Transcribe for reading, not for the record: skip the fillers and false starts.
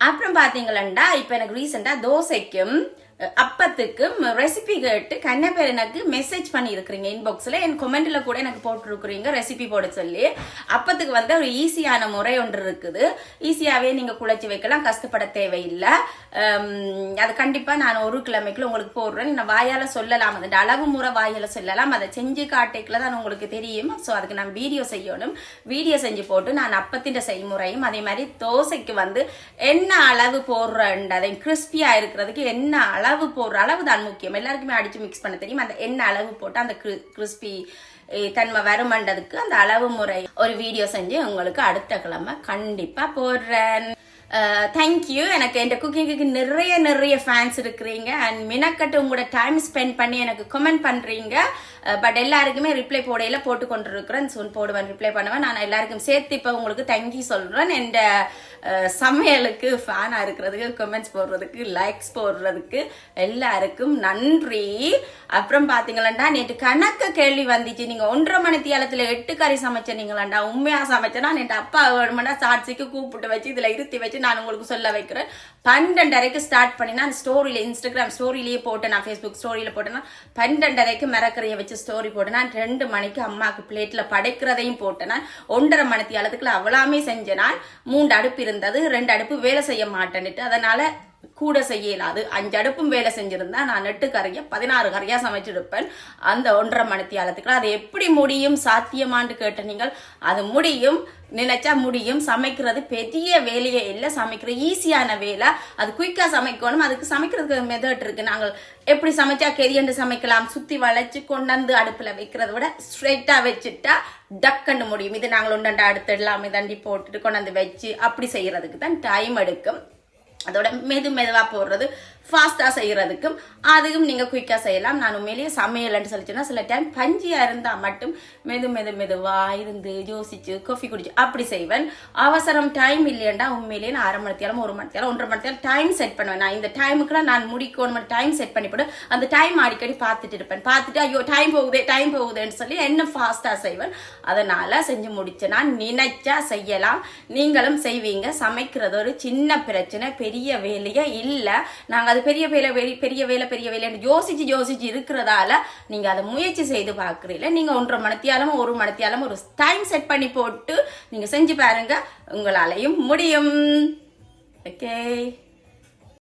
அப்புறம் பாத்தீங்களா இப்ப எனக்கு ரீசெண்டா தோசைக்கும் அப்பத்துக்கும் ரெசிபி கேட்டு கண்ண பேர் எனக்கு மெசேஜ் பண்ணி இருக்கிறீங்க இன்பாக்ஸ்ல, என் கமெண்ட்ல கூட எனக்கு போட்டுருக்குறீங்க ரெசிபி போட சொல்லி. அப்பத்துக்கு வந்து ஒரு ஈஸியான முறை ஒன்று இருக்குது. ஈஸியாவே நீங்க குழைச்சி வைக்கலாம், கஷ்டப்பட தேவையில்லை. அது கண்டிப்பா நான் ஒரு கிழமைக்குள்ள உங்களுக்கு போடுறேன். நான் வாயால சொல்லலாம், அந்த அளவு முறை வாயால சொல்லலாம், அதை செஞ்சு காட்டிக்கல தான் உங்களுக்கு தெரியும். ஸோ அதுக்கு நான் வீடியோ செய்யணும். வீடியோ செஞ்சு போட்டு நான் அப்பத்தின் செய்முறையும் அதே மாதிரி தோசைக்கு வந்து என்ன அளவு போடுறேன், அதை கிறிஸ்பியா இருக்கிறதுக்கு என்ன அளவு போடுற அளவு தான் முக்கியம். எல்லாருக்குமே அடிச்சு மிக்ஸ் பண்ண தெரியும். அந்த என்ன அளவு போட்டு அந்த கிறிஸ்பி தன்மை வருமன்றதுக்கு அந்த அளவு முறை ஒரு வீடியோ செஞ்சு உங்களுக்கு அடுத்த கிழமை கண்டிப்பா போடுறேன். தேங்க்யூ. எனக்கு என் குக்கிங்குக்கு நிறைய ஃபேன்ஸ் இருக்கிறீங்க அண்ட் மினக்கட்டு உங்களோட டைம் ஸ்பெண்ட் பண்ணி எனக்கு கமெண்ட் பண்றீங்க. பட் எல்லாருக்குமே ரிப்ளை போடையில போட்டு கொண்டு இருக்கிறேன். போடுவேன், ரிப்ளை பண்ணுவேன். நான் எல்லாருக்கும் சேர்த்து இப்ப உங்களுக்கு தேங்க்யூ சொல்றேன். என் சமையலுக்கு ஃபேனா இருக்கிறதுக்கு, கமெண்ட்ஸ் போடுறதுக்கு, லைக்ஸ் போடுறதுக்கு எல்லாருக்கும் நன்றி. அப்புறம் பாத்தீங்களாண்டா நேற்று கணக்க கேள்வி வந்துச்சு, நீங்க 1:30 மணி தியாலத்துல 8 கறி சமைச்சீங்களாண்டா, உண்மையா சமைச்சேன்னா நேற்று அப்பா வேணுமெண்டா சாட்சிக்கு கூப்பிட்டு வச்சு இதுல இருத்தி வச்சு நான் உங்களுக்கு சொல்ல வைக்கிறேன். 12:30க்கு ஸ்டார்ட் பண்ணினா ஸ்டோரியில, இன்ஸ்டாகிராம் ஸ்டோரியிலேயே போட்டேன், நான் ஃபேஸ்புக் ஸ்டோரியில போட்டேன்னா 12:30க்கு மிரக்கறியை வச்சு ஸ்டோரி போட்டேன். 2 மணிக்கு அம்மாக்கு பிளேட்ல படைக்கிறதையும் போட்டேன். 1:30 மணி தியாலத்துக்குள்ள அவ்வளாமே செஞ்சேன். 3 அடுப்பு இருந்தது, 2 அடுப்பு வேலை செய்ய மாட்டேன்னுட்டு அதனால கூட செய்யலாது. 5 அடுப்பும் வேலை செஞ்சிருந்தா நான் 8 கறியா 16 கறியா சமைச்சிருப்பேன் அந்த 1:30 மணி தியாலத்துக்குள்ள. அது எப்படி முடியும், சாத்தியமான்னு கேட்ட நீங்கள், அது முடியும், நினைச்சா முடியும். சமைக்கிறது பெரிய வேலையே இல்லை, சமைக்கிற ஈஸியான வேலை. அது குயிக்கா சமைக்கணும். அதுக்கு சமைக்கிறதுக்கு மெத்தட் இருக்கு. நாங்கள் எப்படி சமைச்சா கெரியண்டு சமைக்கலாம், சுத்தி வளைச்சு கொண்டாந்து அடுப்புல வைக்கிறத விட ஸ்ட்ரெயிட்டா வச்சுட்டா டக்குன்னு முடியும். இது நாங்கள் ஒன்றாண்டா அடுத்துடலாம், தண்டி போட்டுட்டு கொண்டாந்து வச்சு அப்படி செய்யறதுக்கு தான் டைம் எடுக்கும். அதோட மெதுவா போடுறது ஃபாஸ்டா செய்யறதுக்கும் அதுக்கும் நீங்க குயிக்கா செய்யலாம். நான் உண்மையிலேயே சமையல்னு சொல்லிச்சேன்னா சில டைம் பஞ்சியா இருந்தா மட்டும் மெதுவா இருந்து யோசிச்சு காஃபி குடிச்சு அப்படி செய்வேன். அவசரம் டைம் இல்லையண்டா உண்மையிலேயே நான் 1/2 மணி நேரம் 1 மணி நேரம் 1.5 மணி நேரம் டைம் செட் பண்ணுவேன். நான் இந்த டைமுக்குலாம் நான் முடிக்கணும் டைம் செட் பண்ணி போட்டு அந்த டைம் அடிக்கடி பார்த்துட்டு இருப்பேன். பார்த்துட்டு ஐயோ டைம் போகுதுன்னு சொல்லி என்ன ஃபாஸ்டா செய்வேன். அதனால செஞ்சு முடிச்சேன்னா நினைச்சா செய்யலாம். நீங்களும் செய்வீங்க. சமைக்கிறது ஒரு சின்ன பிரச்சனை, பெரிய வேலையே இல்லை. நாங்க அது பெரிய வேலை யோசிச்சு இருக்கிறதால நீங்க அதை முயற்சி செய்து பாக்குறீங்க. நீங்க 1.5 மணி நேரம் 1 மணி நேரம் ஒரு டைம் செட் பண்ணி போட்டு நீங்க செஞ்சு பாருங்க, உங்களாலையும் முடியும். ஓகே.